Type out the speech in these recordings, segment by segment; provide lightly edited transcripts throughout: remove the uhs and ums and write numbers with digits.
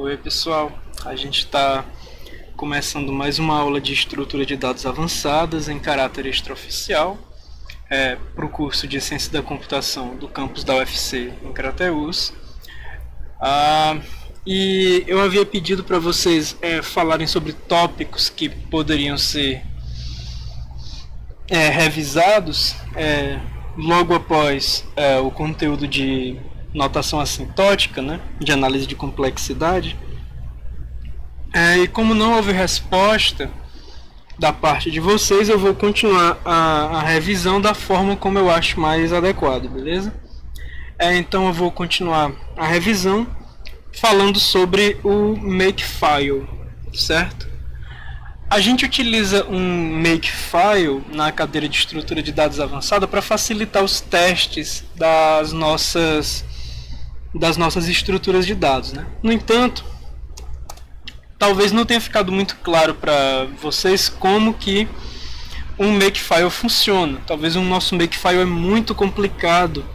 Oi pessoal, a gente está começando mais uma aula de estrutura de dados avançadas em caráter extraoficial para o curso de Ciência da Computação do campus da UFC em Crateús. E eu havia pedido para vocês falarem sobre tópicos que poderiam ser revisados logo após o conteúdo de notação assintótica, né, de análise de complexidade. E como não houve resposta da parte de vocês, eu vou continuar a revisão da forma como eu acho mais adequado, beleza? Então eu vou continuar a revisão falando sobre o Makefile, certo? A gente utiliza um Makefile na cadeira de estrutura de dados avançada para facilitar os testes das nossas estruturas de dados, né? No entanto, talvez não tenha ficado muito claro para vocês como que um Makefile funciona. Talvez o nosso Makefile é muito complicado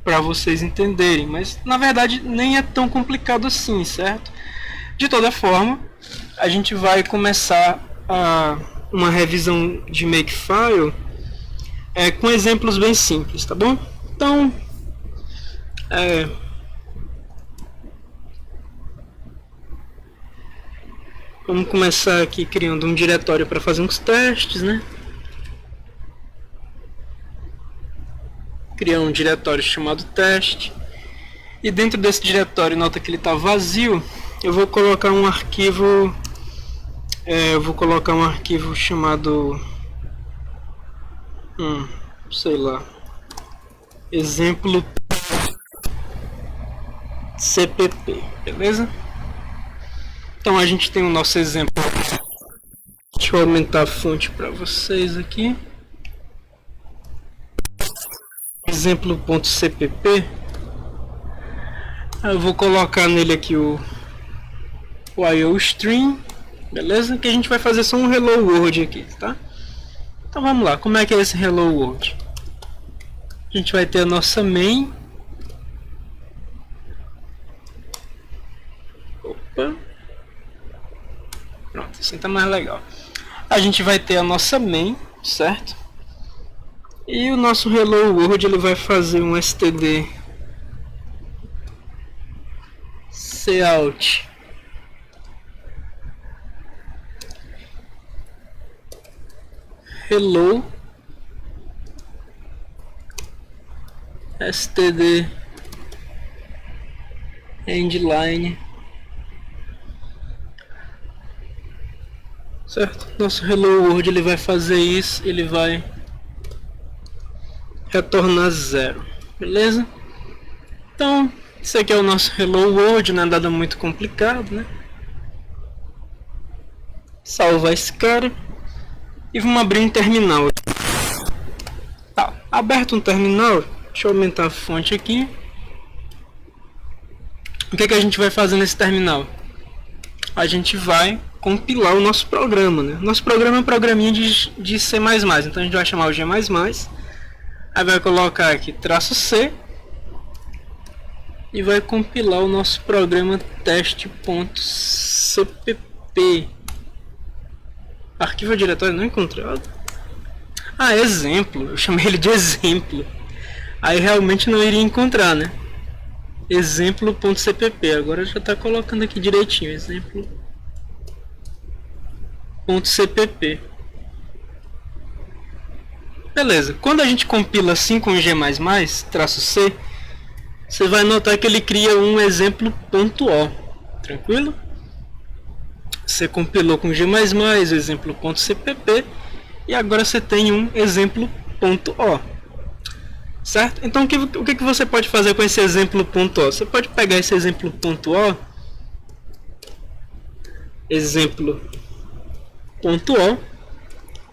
para vocês entenderem, mas na verdade nem é tão complicado assim, certo? De toda forma, a gente vai começar uma revisão de Makefile com exemplos bem simples, tá bom? Então, vamos começar aqui criando um diretório para fazer uns testes, né? Criar um diretório chamado teste. E dentro desse diretório, nota que ele está vazio, eu vou colocar um arquivo. Chamado, sei lá, exemplo CPP, beleza? Então a gente tem o nosso exemplo. Deixa eu aumentar a fonte para vocês aqui. Exemplo.cpp. Eu vou colocar nele aqui o IOStream, beleza? Que a gente vai fazer só um Hello World aqui, tá? Então vamos lá, como é que é esse Hello World? A gente vai ter a nossa main. Opa. Pronto, assim tá mais legal. A gente vai ter a nossa main, certo? E o nosso Hello World ele vai fazer um std cout hello std endline, certo? Nosso Hello World ele vai fazer isso, ele vai retornar 0, beleza? Então esse aqui é o nosso Hello World, não é nada muito complicado, né? Salvar esse cara e vamos abrir um terminal. Tá, aberto um terminal, deixa eu aumentar a fonte aqui. O que a gente vai fazer nesse terminal? A gente vai compilar o nosso programa, né? Nosso programa é um programinha de C++, então a gente vai chamar o G++, aí vai colocar aqui "-c", e vai compilar o nosso programa teste.cpp. Arquivo diretório não encontrado. Exemplo, eu chamei ele de exemplo. Aí realmente não iria encontrar, né? Exemplo.cpp, agora já está colocando aqui direitinho, exemplo.cpp. Beleza, quando a gente compila assim com G++, "-c", você vai notar que ele cria um exemplo.o, tranquilo? Você compilou com G++, o exemplo.cpp, e agora você tem um exemplo.o, certo? Então o que você pode fazer com esse exemplo.o? Você pode pegar esse exemplo.o,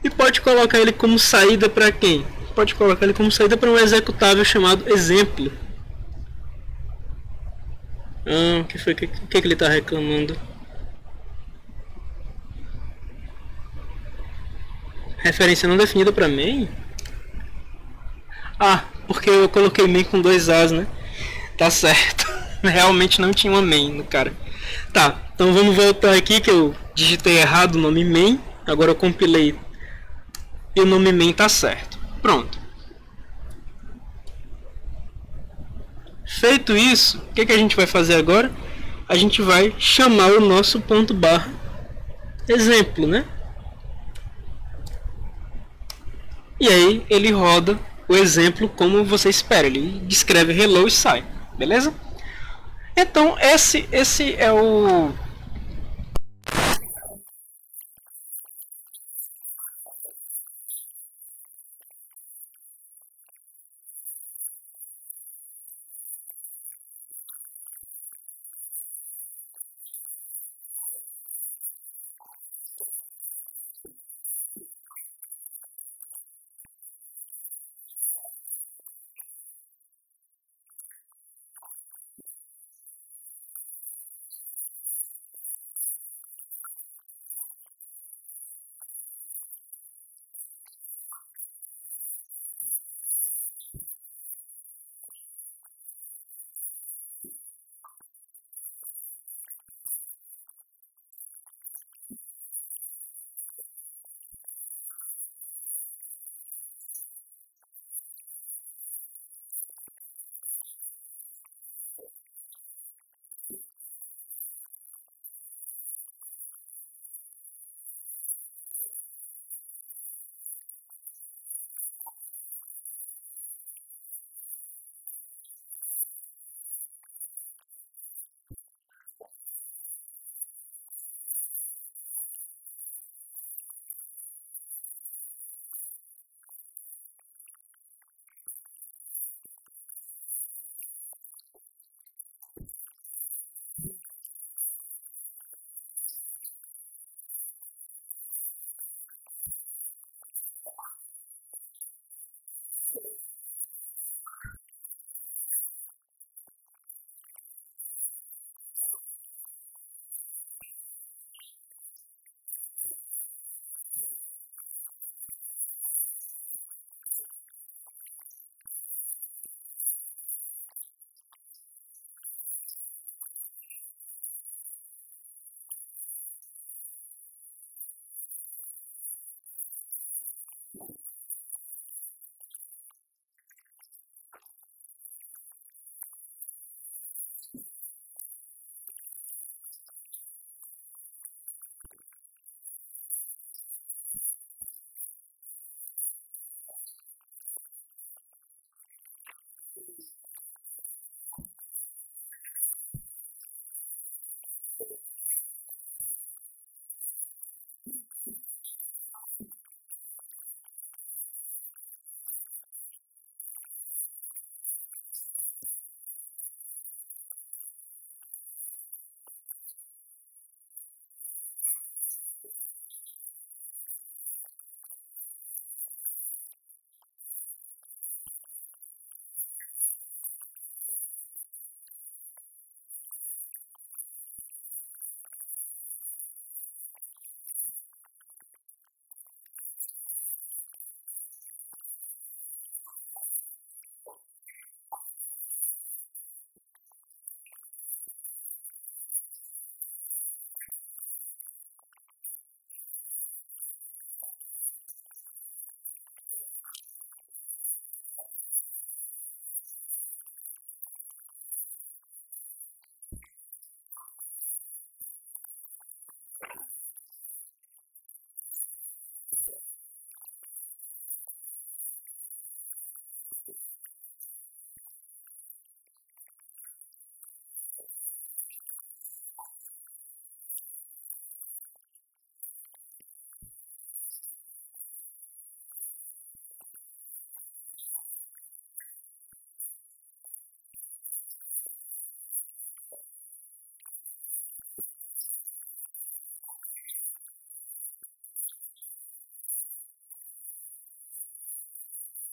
e pode colocar ele como saída para quem? Pode colocar ele como saída para um executável chamado exemplo. O que ele está reclamando? Referência não definida para main? Porque eu coloquei main com 2 As, né? Tá certo. Realmente não tinha uma main no cara. Tá, então vamos voltar aqui que eu digitei errado o nome main. Agora eu compilei e o nome main tá certo. Pronto. Feito isso, o que a gente vai fazer agora? A gente vai chamar o nosso ponto barra exemplo, né? E aí ele roda o exemplo como você espera. Ele descreve hello e sai, beleza? Então esse é o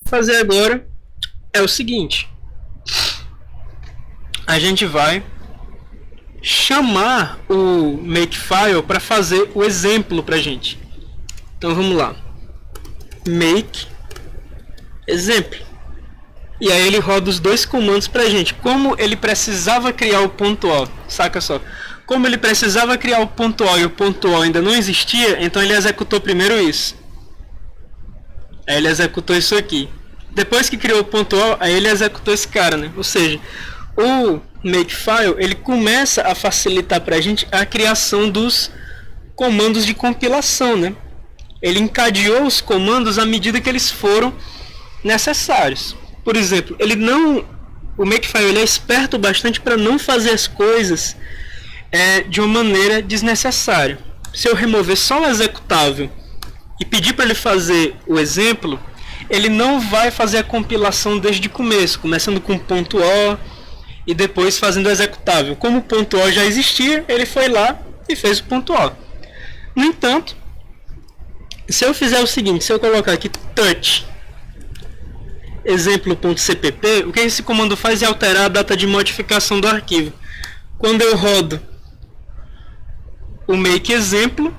fazer agora é o seguinte: a gente vai chamar o makefile para fazer o exemplo para gente. Então vamos lá, make exemplo, e aí ele roda os dois comandos para gente. Como ele precisava criar o ponto O, saca só? Como ele precisava criar o ponto O e o ponto O ainda não existia, então ele executou primeiro isso. Aí ele executou isso aqui. Depois que criou o ponto O, aí ele executou esse cara, né? Ou seja, o Makefile, ele começa a facilitar para a gente a criação dos comandos de compilação, né? Ele encadeou os comandos à medida que eles foram necessários. Por exemplo, o Makefile ele é esperto bastante para não fazer as coisas de uma maneira desnecessária. Se eu remover só o executável e pedir para ele fazer o exemplo, ele não vai fazer a compilação desde o começo, começando com ponto O e depois fazendo o executável. Como o ponto O já existia, ele foi lá e fez o ponto O. No entanto, se eu fizer o seguinte, se eu colocar aqui touch exemplo.cpp, o que esse comando faz é alterar a data de modificação do arquivo. Quando eu rodo o make exemplo,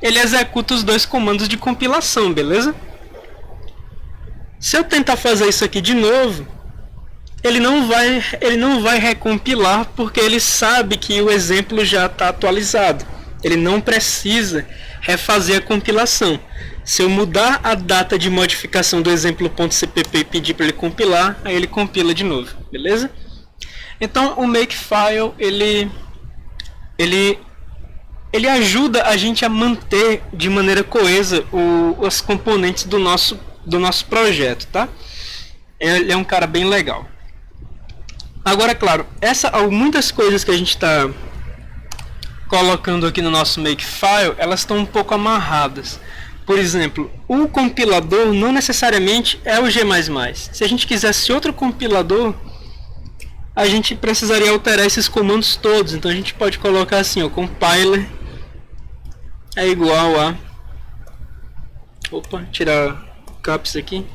ele executa os dois comandos de compilação, beleza? Se eu tentar fazer isso aqui de novo, ele não vai recompilar, porque ele sabe que o exemplo já está atualizado. Ele não precisa refazer a compilação. Se eu mudar a data de modificação do exemplo.cpp e pedir para ele compilar, aí ele compila de novo, beleza? Então o Makefile ele ajuda a gente a manter de maneira coesa os componentes do nosso projeto, tá? Ele é um cara bem legal. Agora, claro, muitas coisas que a gente está colocando aqui no nosso Makefile, elas estão um pouco amarradas. Por exemplo, o compilador não necessariamente é o G++. Se a gente quisesse outro compilador, a gente precisaria alterar esses comandos todos. Então a gente pode colocar assim, o compiler é igual a... Opa, tirar o caps aqui.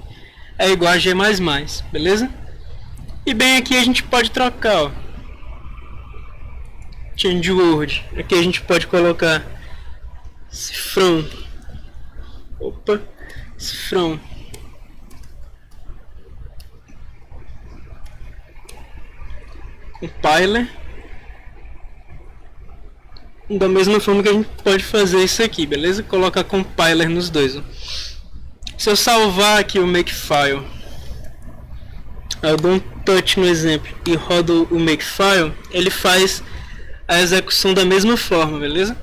É igual a G++, beleza? E bem aqui a gente pode trocar, ó. Change word. Aqui a gente pode colocar cifrão. Opa, cifrão. Compiler. Da mesma forma que a gente pode fazer isso aqui, beleza? Colocar compiler nos dois. Ó. Se eu salvar aqui o Makefile, eu dou um touch no exemplo e rodo o Makefile, ele faz a execução da mesma forma, beleza?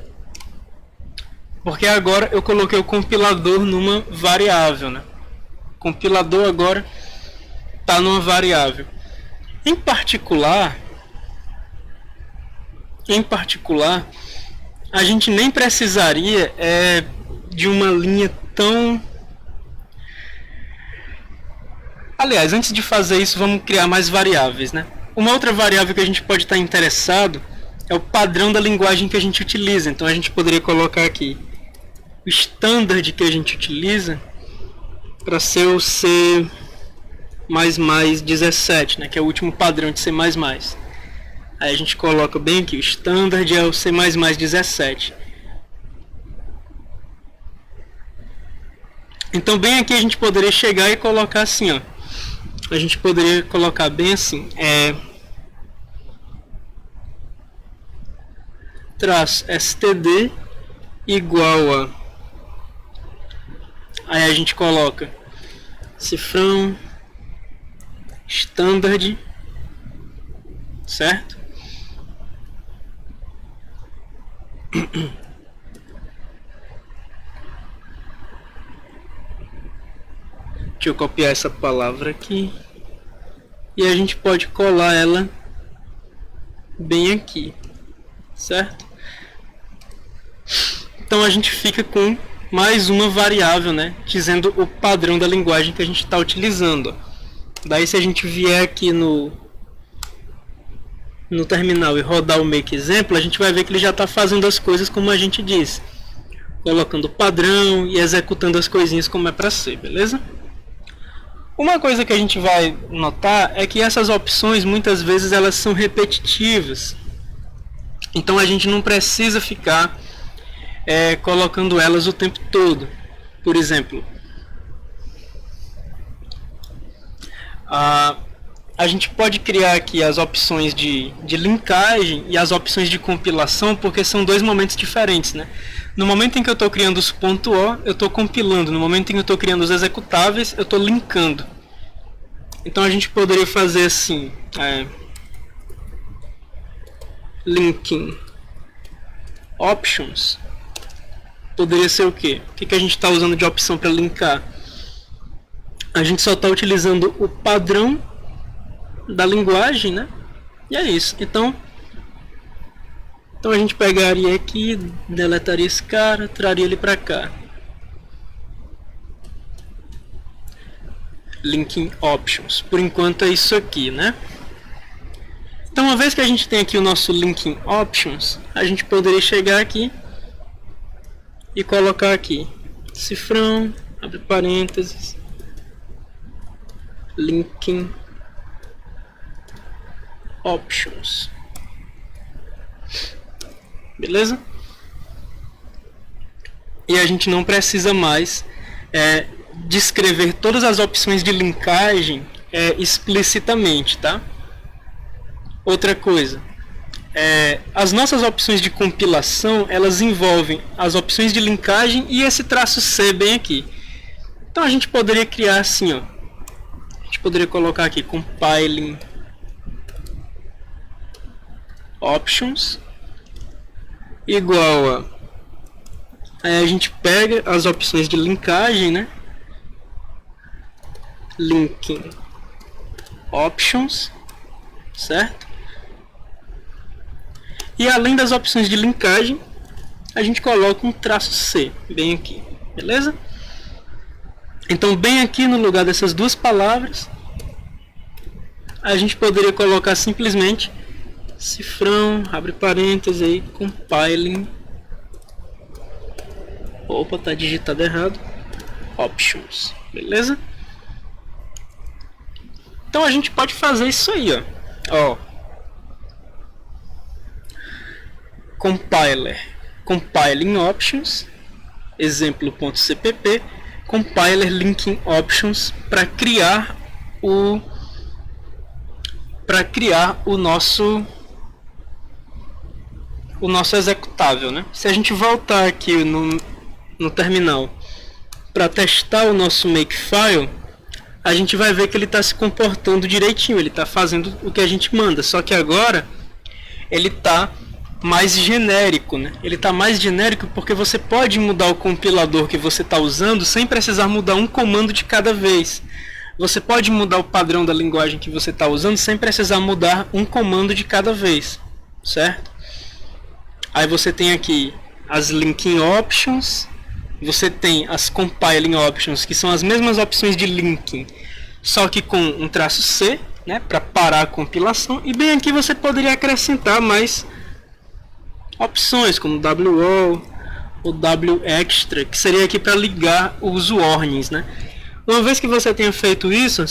Porque agora eu coloquei o compilador numa variável, né? O compilador agora está numa variável. Em particular, a gente nem precisaria de uma linha tão... Aliás, antes de fazer isso, vamos criar mais variáveis, né? Uma outra variável que a gente pode estar interessado é o padrão da linguagem que a gente utiliza. Então a gente poderia colocar aqui o standard que a gente utiliza para ser o C++17, né, que é o último padrão de C++. Aí a gente coloca bem aqui, o standard é o C++17. Então bem aqui a gente poderia chegar e colocar assim, ó. A gente poderia colocar bem assim, traço std igual a... Aí a gente coloca cifrão standard, certo? Deixa eu copiar essa palavra aqui e a gente pode colar ela bem aqui, certo? Então a gente fica com mais uma variável, né, dizendo o padrão da linguagem que a gente está utilizando. Daí se a gente vier aqui no terminal e rodar o make exemplo, a gente vai ver que ele já está fazendo as coisas como a gente disse, colocando o padrão e executando as coisinhas como é para ser, beleza? Uma coisa que a gente vai notar é que essas opções muitas vezes elas são repetitivas, então a gente não precisa ficar colocando elas o tempo todo. Por exemplo, a gente pode criar aqui as opções de linkagem e as opções de compilação, porque são dois momentos diferentes, né? No momento em que eu estou criando os .o, eu estou compilando. No momento em que eu estou criando os executáveis, eu estou linkando. Então a gente poderia fazer assim, linking options. Poderia ser o quê? O que a gente está usando de opção para linkar? A gente só está utilizando o padrão da linguagem, né? E é isso. Então a gente pegaria aqui, deletaria esse cara, traria ele para cá. Linking options. Por enquanto é isso aqui, né? Então, uma vez que a gente tem aqui o nosso linking options, a gente poderia chegar aqui e colocar aqui cifrão, abre parênteses, linking options. Beleza? E a gente não precisa mais descrever todas as opções de linkagem explicitamente, tá? Outra coisa, as nossas opções de compilação, elas envolvem as opções de linkagem e esse traço C bem aqui. Então a gente poderia criar assim, ó. A gente poderia colocar aqui compiling options igual a... Aí a gente pega as opções de linkagem, né? Linking options, certo? E além das opções de linkagem, a gente coloca um traço C bem aqui, beleza? Então, bem aqui no lugar dessas duas palavras, a gente poderia colocar simplesmente cifrão, abre parênteses aí, compiling. Opa, tá digitado errado. Options, beleza? Então a gente pode fazer isso aí, ó. Compiling options, exemplo.cpp, compiler linking options para criar o nosso executável, né? Se a gente voltar aqui no terminal para testar o nosso makefile, a gente vai ver que ele está se comportando direitinho, ele está fazendo o que a gente manda, só que agora ele está mais genérico, né? Ele está mais genérico porque você pode mudar o compilador que você está usando sem precisar mudar um comando de cada vez. Você pode mudar o padrão da linguagem que você está usando sem precisar mudar um comando de cada vez, certo? Aí você tem aqui as linking options, você tem as compiling options, que são as mesmas opções de linking, só que com um traço C, né, para parar a compilação, e bem aqui você poderia acrescentar mais opções como WO ou WExtra, que seria aqui para ligar os warnings, né? Uma vez que você tenha feito isso,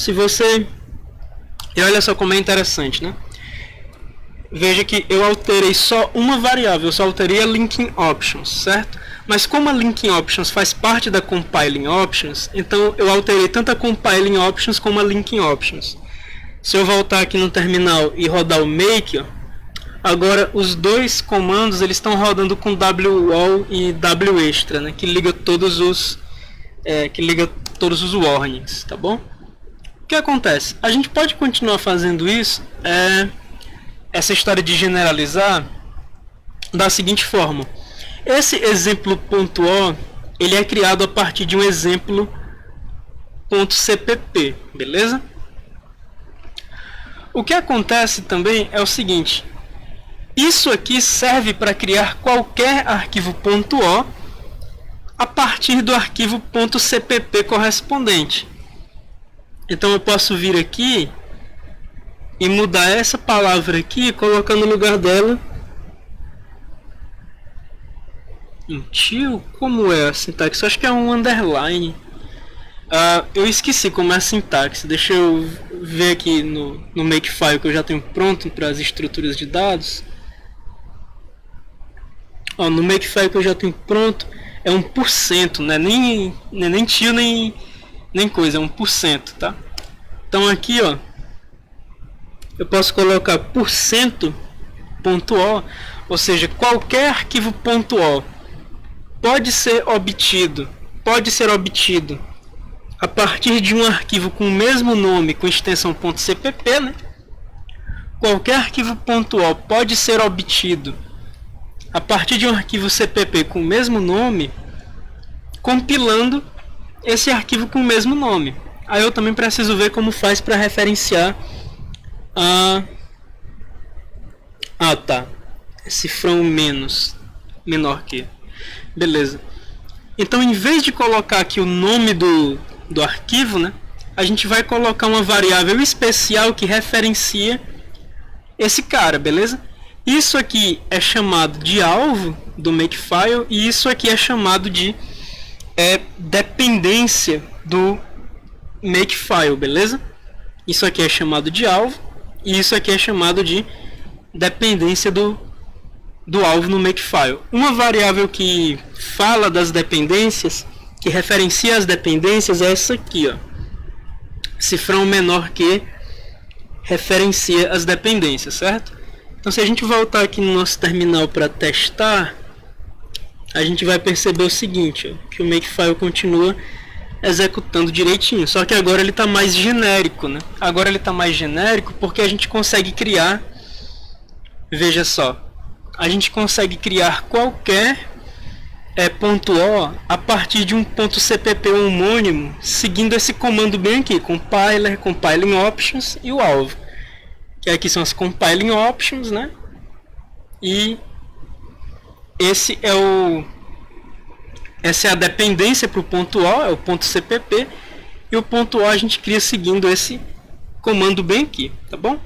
e olha só como é interessante, né? Veja que eu alterei só uma variável, eu só alterei a linking options, certo? Mas como a linking options faz parte da compiling options, então eu alterei tanto a compiling options como a linking options. Se eu voltar aqui no terminal e rodar o make, ó, agora os dois comandos eles estão rodando com WO e WExtra, né? Que liga todos os warnings, tá bom? O que acontece? A gente pode continuar fazendo isso, essa história de generalizar, da seguinte forma. Esse exemplo.o, ele é criado a partir de um exemplo.cpp, beleza? O que acontece também é o seguinte. Isso aqui serve para criar qualquer arquivo .o a partir do arquivo .cpp correspondente. Então eu posso vir aqui e mudar essa palavra aqui, colocar no lugar dela until, como é a sintaxe? Eu acho que é um underline. Eu esqueci como é a sintaxe. Deixa eu ver aqui no makefile que eu já tenho pronto para as estruturas de dados. No makefile que eu já tenho pronto é 1%, não é nem tio nem coisa, é 1%, tá? Então aqui, ó, eu posso colocar %.o, ou seja, qualquer arquivo .o pode ser obtido a partir de um arquivo com o mesmo nome, com extensão .cpp, né? Qualquer arquivo .o pode ser obtido a partir de um arquivo CPP com o mesmo nome, compilando esse arquivo com o mesmo nome. Aí eu também preciso ver como faz para referenciar esse from menor que. Beleza. Então, em vez de colocar aqui o nome do arquivo, né, a gente vai colocar uma variável especial que referencia esse cara, beleza? Isso aqui é chamado de alvo do Makefile e isso aqui é chamado de dependência do Makefile, beleza? Isso aqui é chamado de alvo e isso aqui é chamado de dependência do alvo no Makefile. Uma variável que fala das dependências, que referencia as dependências, é essa aqui, ó. Cifrão menor que referencia as dependências, certo? Então, se a gente voltar aqui no nosso terminal para testar, a gente vai perceber o seguinte, ó, que o Makefile continua executando direitinho, só que agora ele está mais genérico, né? Agora ele está mais genérico porque a gente consegue criar, veja só, a gente consegue criar qualquer .o a partir de um .cpp homônimo, seguindo esse comando bem aqui, compiler, compiling options e o alvo. Que aqui são as compiling options, né? E essa é a dependência para o .o, é o .cpp, e o .o a gente cria seguindo esse comando bem aqui, tá bom?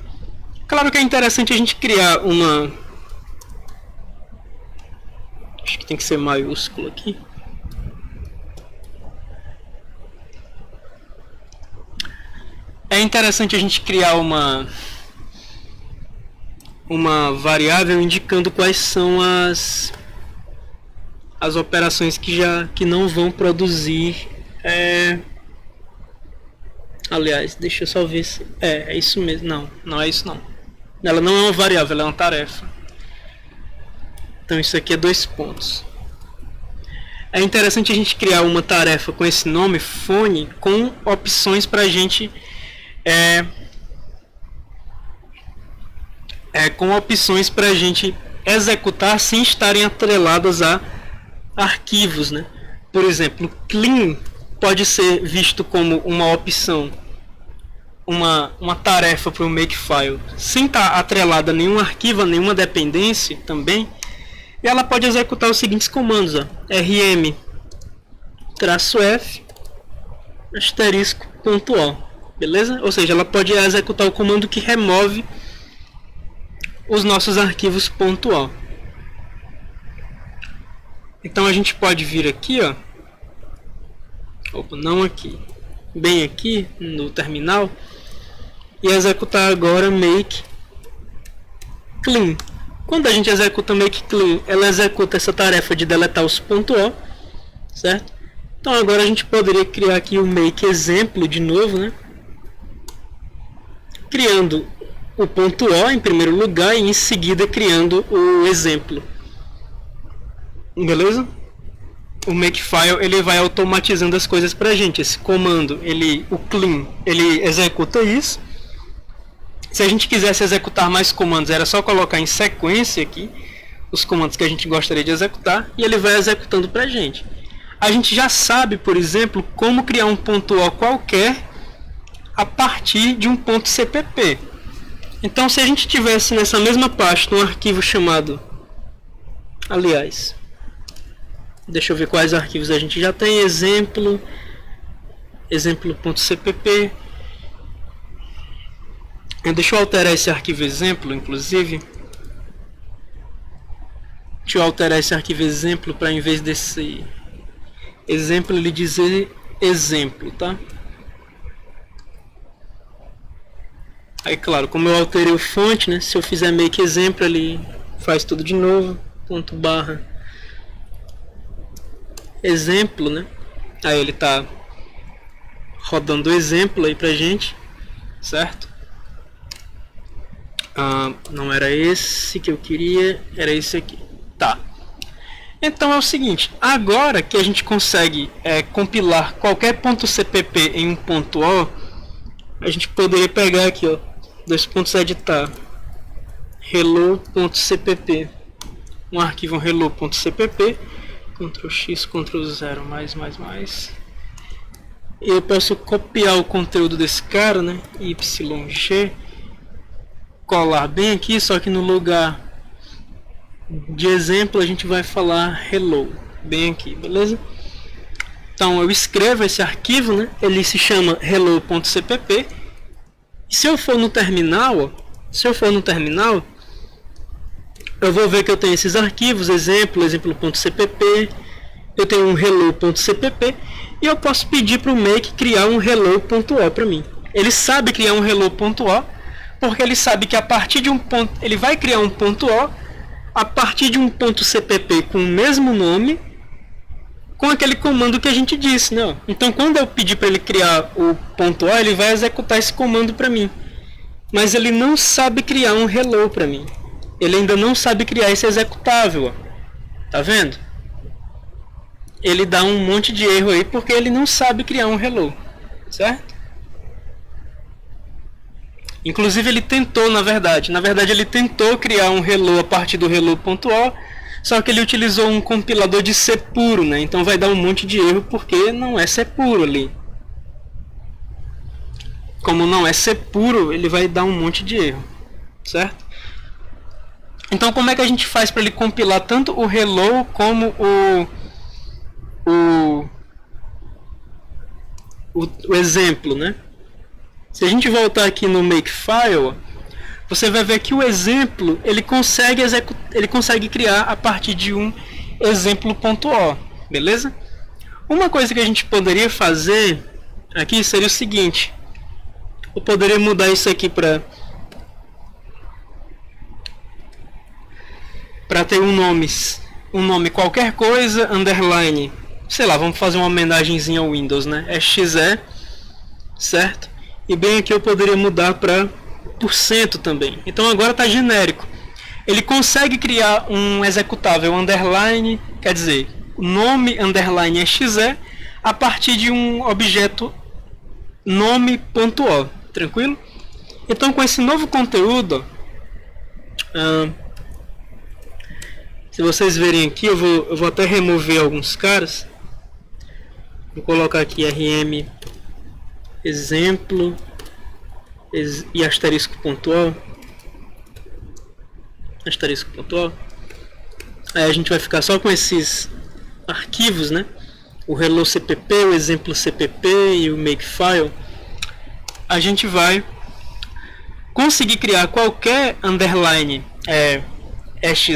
Claro que é interessante a gente criar uma... Acho que tem que ser maiúsculo aqui. É interessante a gente criar uma variável indicando quais são as operações que não vão produzir. Aliás, deixa eu só ver se é isso mesmo. Não é isso não. Ela não é uma variável, ela é uma tarefa. Então isso aqui é 2 pontos. É interessante a gente criar uma tarefa com esse nome, fone, com opções para a gente executar sem estarem atreladas a arquivos, né? Por exemplo, clean pode ser visto como uma opção, uma tarefa para o Makefile, sem estar atrelada a nenhum arquivo, a nenhuma dependência também. E ela pode executar os seguintes comandos, ó, rm-f *.o, beleza? Ou seja, ela pode executar o comando que remove os nossos arquivos .o. Então a gente pode vir aqui, ó, não aqui, bem aqui no terminal, e executar agora make clean. Quando a gente executa make clean, ela executa essa tarefa de deletar os .o, certo? Então agora a gente poderia criar aqui o make exemplo de novo, né? Criando o .o em primeiro lugar e em seguida criando o exemplo. Beleza? O Makefile ele vai automatizando as coisas pra gente. Esse comando, o clean, ele executa isso. Se a gente quisesse executar mais comandos, era só colocar em sequência aqui os comandos que a gente gostaria de executar e ele vai executando pra gente. A gente já sabe, por exemplo, como criar um .o qualquer a partir de um .cpp. Então, se a gente tivesse nessa mesma pasta um arquivo chamado... Aliás, deixa eu ver quais arquivos a gente já tem. Exemplo.cpp. Deixa eu alterar esse arquivo exemplo, inclusive. Deixa eu alterar esse arquivo exemplo para, em vez desse exemplo, ele dizer exemplo, tá? Aí, claro, como eu alterei o fonte, né? Se eu fizer make exemplo, ele faz tudo de novo. Ponto barra exemplo, né? Aí ele tá rodando o exemplo aí pra gente, certo? Não era esse que eu queria, era esse aqui. Tá. Então é o seguinte, agora que a gente consegue compilar qualquer ponto CPP em um ponto O, a gente poderia pegar aqui, ó, dois pontos editar, hello.cpp, um arquivo hello.cpp, Ctrl X, Ctrl 0, mais. E eu posso copiar o conteúdo desse cara, né, YG, colar bem aqui, só que no lugar de exemplo a gente vai falar hello, bem aqui, beleza? Então eu escrevo esse arquivo, né? Ele se chama hello.cpp. E se eu for no terminal, eu vou ver que eu tenho esses arquivos, exemplo.cpp, eu tenho um hello.cpp e eu posso pedir para o make criar um hello.o para mim. Ele sabe criar um hello.o porque ele sabe que a partir de um ponto, ele vai criar um ponto O a partir de um ponto CPP com o mesmo nome, com aquele comando que a gente disse, né? Então, quando eu pedir para ele criar o ponto O, ele vai executar esse comando para mim. Mas ele não sabe criar um hello para mim. Ele ainda não sabe criar esse executável, ó. Tá vendo? Ele dá um monte de erro aí porque ele não sabe criar um hello, certo? Inclusive ele tentou, na verdade ele tentou criar um hello a partir do hello.o, só que ele utilizou um compilador de C puro, né? Então vai dar um monte de erro porque não é C puro ali. Como não é C puro, ele vai dar um monte de erro, certo? Então como é que a gente faz para ele compilar tanto o hello como o exemplo, né? Se a gente voltar aqui no Makefile, você vai ver que o exemplo ele consegue criar a partir de um exemplo.o, beleza? Uma coisa que a gente poderia fazer aqui seria o seguinte: eu poderia mudar isso aqui para ter um nome qualquer coisa, underline, sei lá, vamos fazer uma homenagenzinha ao Windows, né? XE, certo? E bem aqui eu poderia mudar para % também. Então agora está genérico. Ele consegue criar um executável underline, quer dizer, nome underline XE, a partir de um objeto nome.o. Tranquilo? Então com esse novo conteúdo, se vocês verem aqui, eu vou até remover alguns caras. Vou colocar aqui rm exemplo e asterisco.o. Aí a gente vai ficar só com esses arquivos, né? O hello cpp, o exemplo cpp e o makefile. A gente vai conseguir criar qualquer underline exe.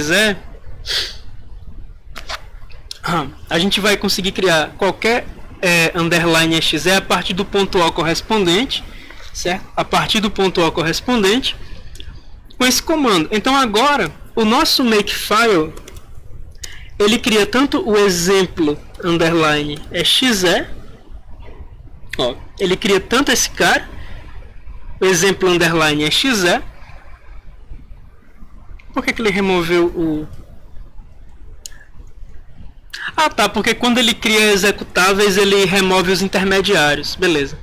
A gente vai conseguir criar qualquer underline exe a partir do ponto O correspondente, certo? A partir do ponto O correspondente com esse comando. Então agora o nosso makefile ele cria tanto o exemplo underline exe, ó, ele cria tanto esse cara, o exemplo underline exe. Por que ele removeu o... Ah tá, porque quando ele cria executáveis ele remove os intermediários, beleza.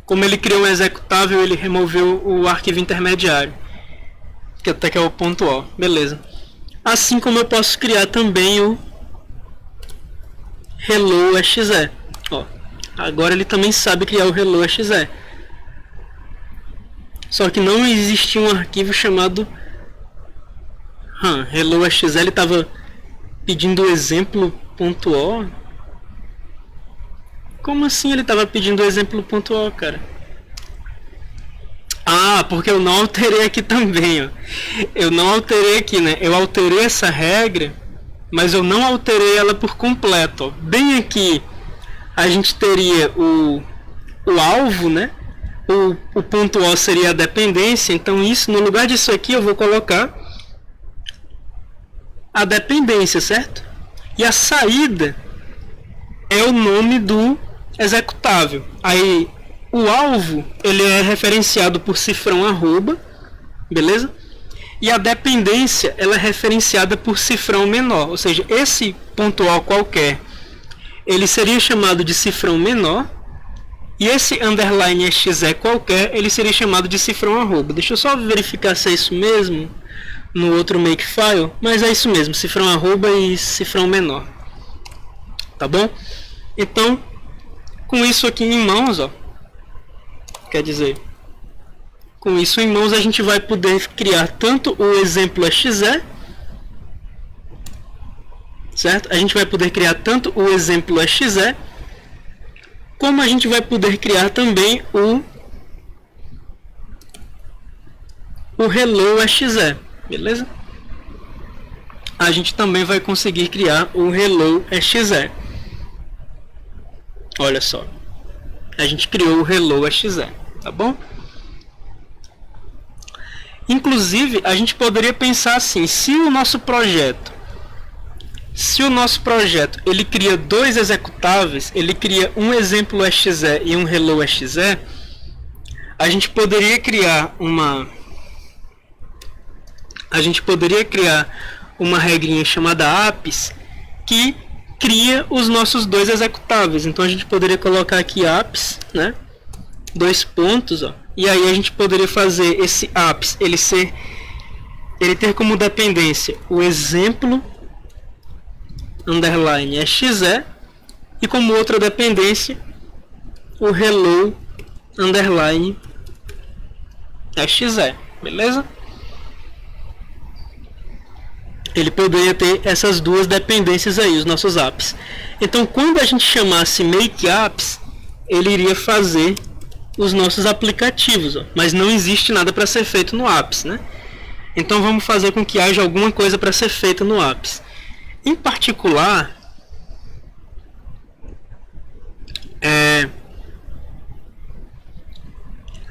Como ele criou um executável, ele removeu o arquivo intermediário, que até que é o ponto O, beleza. Assim como eu posso criar também o hello exe. Ó, agora ele também sabe criar o hello exe. Só que não existia um arquivo chamado hello exe, ele estava pedindo exemplo.o. Como assim ele estava pedindo exemplo.o, cara? Ah, porque eu não alterei aqui também, ó. Eu não alterei aqui, né? Eu alterei essa regra, mas eu não alterei ela por completo, ó. Bem aqui a gente teria o alvo, né? O ponto O seria a dependência, então isso, no lugar disso aqui eu vou colocar a dependência, certo? E a saída é o nome do executável. Aí o alvo ele é referenciado por cifrão arroba, beleza? e a dependência ela é referenciada por cifrão menor, ou seja, esse pontual qualquer ele seria chamado de cifrão menor, e esse underline exe qualquer ele seria chamado de cifrão arroba. Deixa eu só verificar se é isso mesmo no outro makefile, mas é isso mesmo, cifrão arroba e cifrão menor, tá bom? Então, com isso aqui em mãos, ó, quer dizer, com isso em mãos a gente vai poder criar tanto o exemplo exe, certo? A gente vai poder criar tanto o exemplo exe, como a gente vai poder criar também o hello exe, beleza? A gente também vai conseguir criar o hello exe. Olha só, a gente criou o hello exe, tá bom? Inclusive, a gente poderia pensar assim, se o nosso projeto ele cria dois executáveis, ele cria um exemplo exe e um hello exe, a gente poderia criar uma regrinha chamada apps que cria os nossos dois executáveis. Então a gente poderia colocar aqui apps, né? Dois pontos, ó. E aí a gente poderia fazer esse apps ele ter como dependência o exemplo underline exe e como outra dependência o hello underline exe, beleza? Ele poderia ter essas duas dependências aí, os nossos apps. Então, quando a gente chamasse make apps, ele iria fazer os nossos aplicativos, ó. Mas não existe nada para ser feito no apps, né? Então, vamos fazer com que haja alguma coisa para ser feita no apps. Em particular,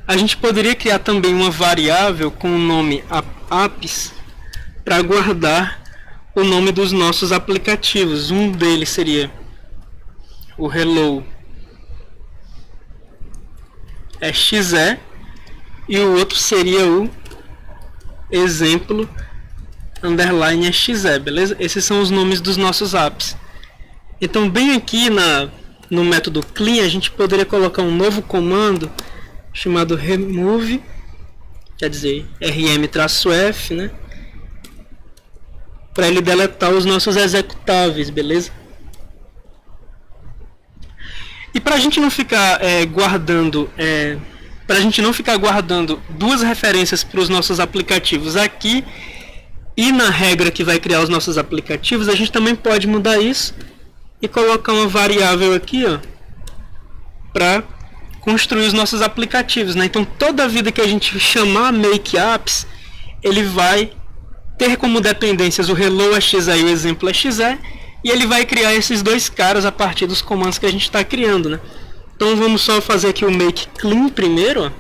a gente poderia criar também uma variável com o nome apps para guardar o nome dos nossos aplicativos. Um deles seria o hello exe e o outro seria o exemplo underline exe, beleza? Esses são os nomes dos nossos apps. Então, bem aqui no método clean, a gente poderia colocar um novo comando chamado remove, quer dizer, rm-f, né? Para ele deletar os nossos executáveis, beleza? E para a gente não ficar guardando duas referências para os nossos aplicativos aqui e na regra que vai criar os nossos aplicativos, a gente também pode mudar isso e colocar uma variável aqui, ó, para construir os nossos aplicativos, né? Então, toda vida que a gente chamar make apps, ele vai ter como dependências o hello exe e o exemplo exe, e ele vai criar esses dois caras a partir dos comandos que a gente está criando, né? Então vamos só fazer aqui o make clean primeiro, ó.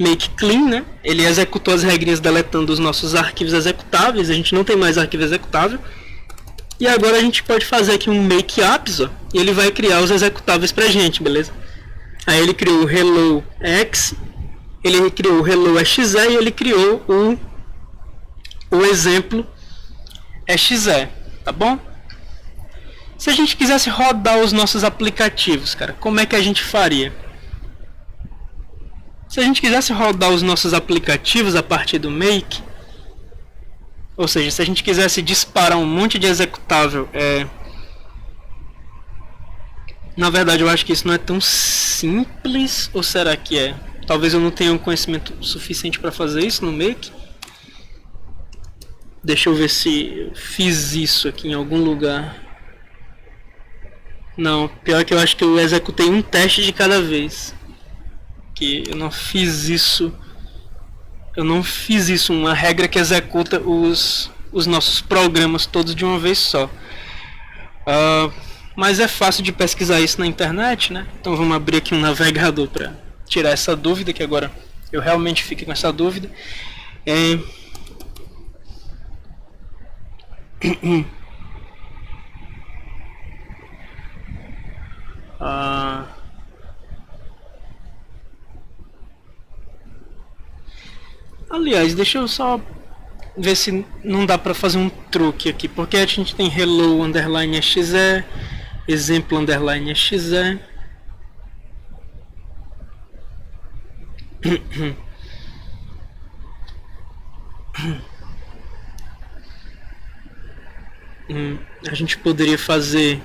Make clean, né? Ele executou as regrinhas deletando os nossos arquivos executáveis, a gente não tem mais arquivo executável. E agora a gente pode fazer aqui um make apps, ó, e ele vai criar os executáveis pra gente, beleza? Aí ele criou o hello x, ele criou o hello exe e ele criou o exemplo exe, tá bom? Se a gente quisesse rodar os nossos aplicativos, cara, como é que a gente faria? Se a gente quisesse rodar os nossos aplicativos a partir do make, ou seja, se a gente quisesse disparar um monte de executável, na verdade eu acho que isso não é tão simples, ou será que é? Talvez eu não tenha um conhecimento suficiente para fazer isso no make. Deixa eu ver se eu fiz isso aqui em algum lugar. Não, pior que eu acho que eu executei um teste de cada vez. Que eu não fiz isso. Eu não fiz isso, uma regra que executa os nossos programas todos de uma vez só. Mas é fácil de pesquisar isso na internet, né? Então vamos abrir aqui um navegador para tirar essa dúvida, que agora eu realmente fiquei com essa dúvida. Aliás, deixa eu só ver se não dá para fazer um truque aqui, porque a gente tem hello underline exe, exemplo underline exe. A gente poderia fazer.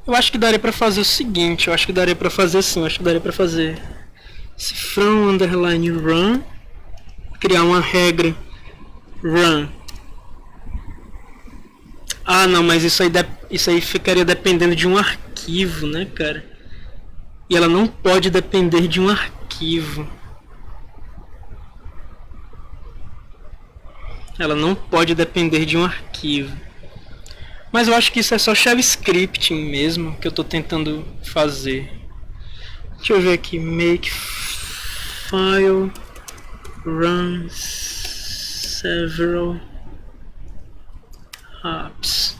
Eu acho que daria pra fazer o seguinte, eu acho que daria pra fazer assim, eu acho que daria pra fazer cifrão underline run, criar uma regra run. Ah não, mas isso aí ficaria dependendo de um arquivo, né, cara? E ela não pode depender de um arquivo. Ela não pode depender de um arquivo. Mas eu acho que isso é só shell scripting mesmo que eu estou tentando fazer. Deixa eu ver aqui. Make file run several apps.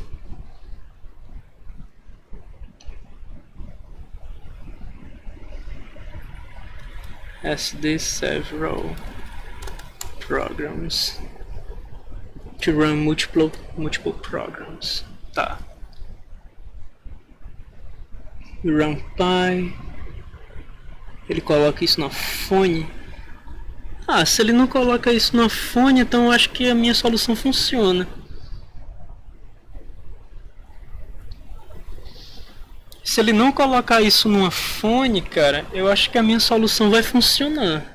SD several programs to run multiple programs. Tá. Run py. Ele coloca isso na fone. Ah, se ele não coloca isso na fone, então eu acho que a minha solução funciona. Se ele não colocar isso numa fone, cara, eu acho que a minha solução vai funcionar.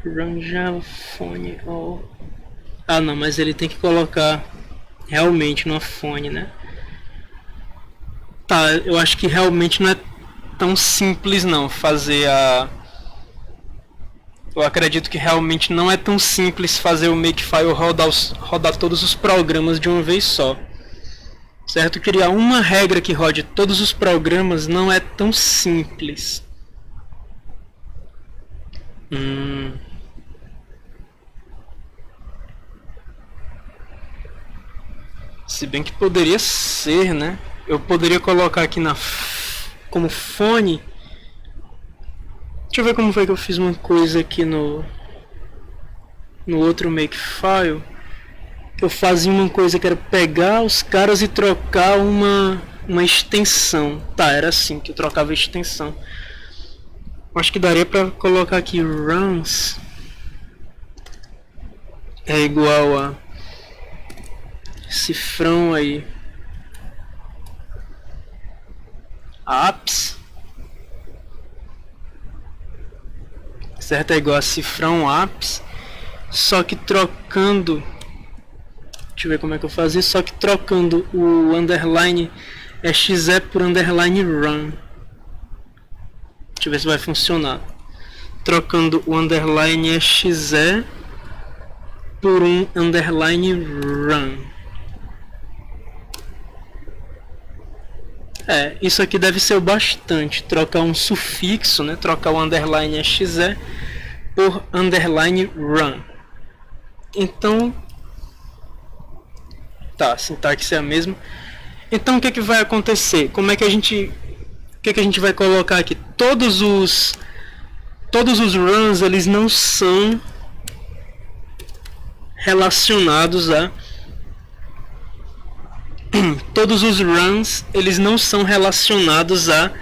Run Java fone all. Ah não, mas ele tem que colocar realmente numa fone, né? Tá, eu acho que realmente não é tão simples não fazer a... Eu acredito que realmente não é tão simples fazer o Makefile rodar todos os programas de uma vez só. Certo? Criar uma regra que rode todos os programas não é tão simples. Se bem que poderia ser, né? Eu poderia colocar aqui como fone. Deixa eu ver como foi que eu fiz uma coisa aqui no outro Makefile. Eu fazia uma coisa que era pegar os caras e trocar uma extensão. Tá, era assim que eu trocava a extensão. Acho que daria pra colocar aqui runs é igual a cifrão aí apps, certo? É igual a cifrão apps, só que trocando, deixa eu ver como é que eu fazia, só que trocando o underline exe por underline run. Deixa eu ver se vai funcionar. Trocando o underline exe por um underline run. Isso aqui deve ser o bastante. Trocar um sufixo, né? Trocar o underline exe por underline run. Então, tá, a sintaxe é a mesma. Então o que vai acontecer? Como é que a gente... O que a gente vai colocar aqui? Todos os runs, eles não são relacionados a... Todos os runs, eles não são relacionados a...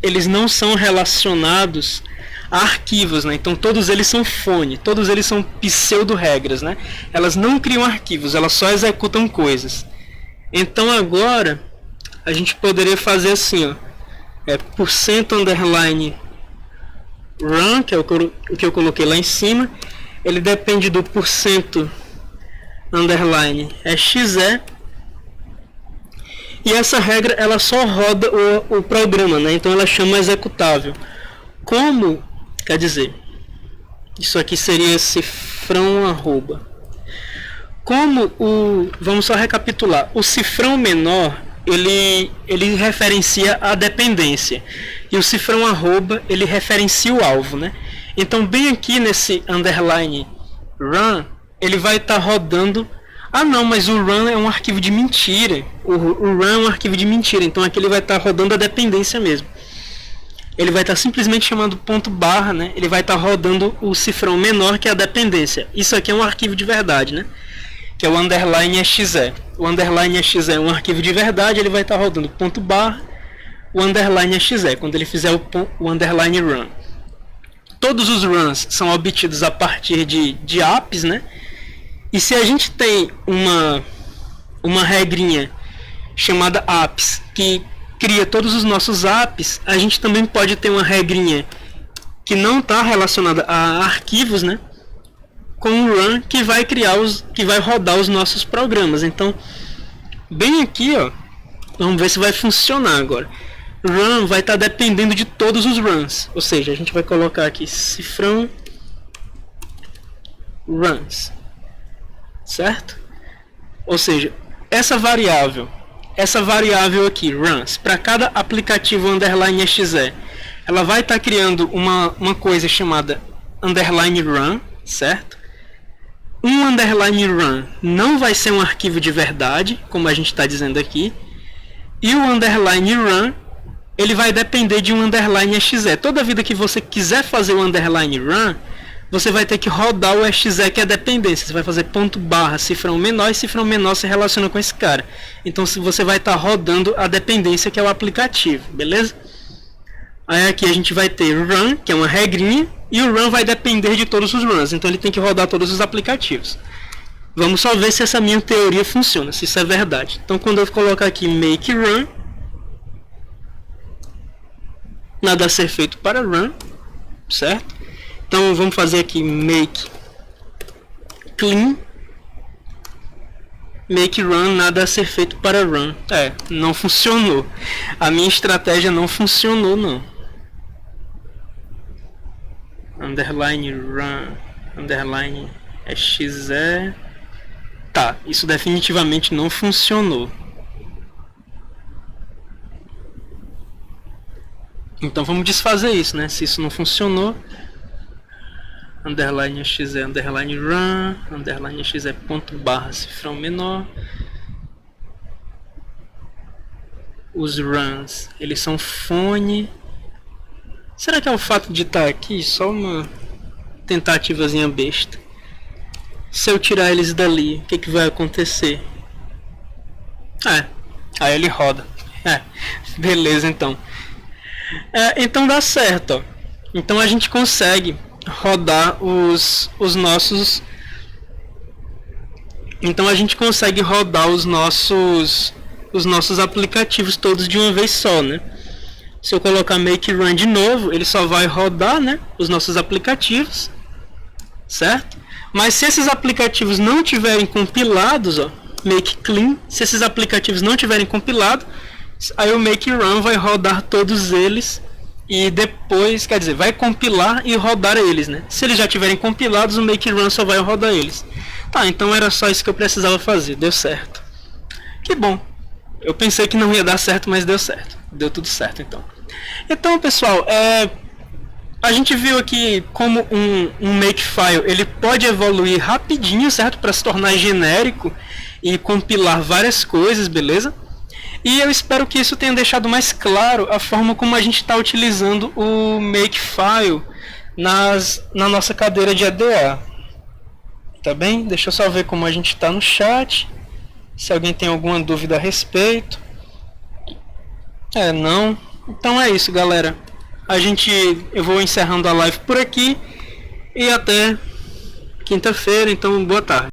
Eles não são relacionados a arquivos, né? Então todos eles são fone, todos eles são pseudo-regras, né? Elas não criam arquivos, elas só executam coisas. Então agora a gente poderia fazer assim, ó, %_ run, que é o que eu coloquei lá em cima, ele depende do %_ exe, e essa regra ela só roda o programa, né? Então ela chama executável. Como, quer dizer, isso aqui seria cifrão arroba. Como vamos só recapitular, o cifrão menor ele referencia a dependência e o cifrão arroba ele referencia o alvo, né? Então bem aqui nesse underline run ele vai estar rodando Ah não, mas o run é um arquivo de mentira. O run é um arquivo de mentira, então aqui ele vai estar rodando a dependência mesmo. Ele vai estar simplesmente chamando ponto barra, né? Ele vai estar rodando o cifrão menor que é a dependência. Isso aqui é um arquivo de verdade, né? Que é o underline exe. O underline exe é um arquivo de verdade, ele vai estar rodando ponto barra, o underline exe, quando ele fizer o underline run. Todos os runs são obtidos a partir de apps, né? E se a gente tem uma regrinha chamada apps, que cria todos os nossos apps, a gente também pode ter uma regrinha que não está relacionada a arquivos, né? Com o run que vai rodar os nossos programas. Então, bem aqui, ó, vamos ver se vai funcionar agora. Run vai estar dependendo de todos os runs, ou seja, a gente vai colocar aqui cifrão runs, certo? Ou seja, essa variável aqui, runs, para cada aplicativo underline exe, ela vai estar criando uma coisa chamada underline run, certo? Um underline run não vai ser um arquivo de verdade, como a gente está dizendo aqui, e o underline run ele vai depender de um underline exe. Toda vida que você quiser fazer o underline run, você vai ter que rodar o exe, que é a dependência. Você vai fazer ponto barra cifrão menor, e cifrão menor se relaciona com esse cara. Então você vai estar rodando a dependência, que é o aplicativo, beleza? Aí aqui a gente vai ter run, que é uma regrinha, e o run vai depender de todos os runs. Então ele tem que rodar todos os aplicativos. Vamos só ver se essa minha teoria funciona, se isso é verdade. Então quando eu colocar aqui make run, nada a ser feito para run, certo? Então vamos fazer aqui make clean, make run, nada a ser feito para run. Não funcionou. A minha estratégia não funcionou, não. Underline run, underline exe. Tá, isso definitivamente não funcionou. Então vamos desfazer isso, né? Se isso não funcionou, underline exe, underline run, underline exe ponto barra cifrão menor. Os runs, eles são fone. Será que é o fato de estar aqui só uma tentativazinha besta? Se eu tirar eles dali, o que vai acontecer? Aí ele roda. Beleza, então. Então dá certo, ó. Então a gente consegue rodar os nossos. Então a gente consegue rodar os nossos aplicativos todos de uma vez só, né? Se eu colocar make run de novo, ele só vai rodar, né, os nossos aplicativos, certo? Mas se esses aplicativos não tiverem compilados, ó, make clean, se esses aplicativos não tiverem compilado, aí o make run vai rodar todos eles e depois, quer dizer, vai compilar e rodar eles, né? Se eles já tiverem compilados, o make run só vai rodar eles. Tá, então era só isso que eu precisava fazer, deu certo. Que bom. Eu pensei que não ia dar certo, mas deu certo. Deu tudo certo, então. Então, pessoal, a gente viu aqui como um makefile ele pode evoluir rapidinho, certo? Para se tornar genérico e compilar várias coisas, beleza? E eu espero que isso tenha deixado mais claro a forma como a gente está utilizando o makefile na nossa cadeira de EDA. Tá bem? Deixa eu só ver como a gente está no chat. Se alguém tem alguma dúvida a respeito. Não. Então é isso, galera. Eu vou encerrando a live por aqui. E até quinta-feira. Então, boa tarde.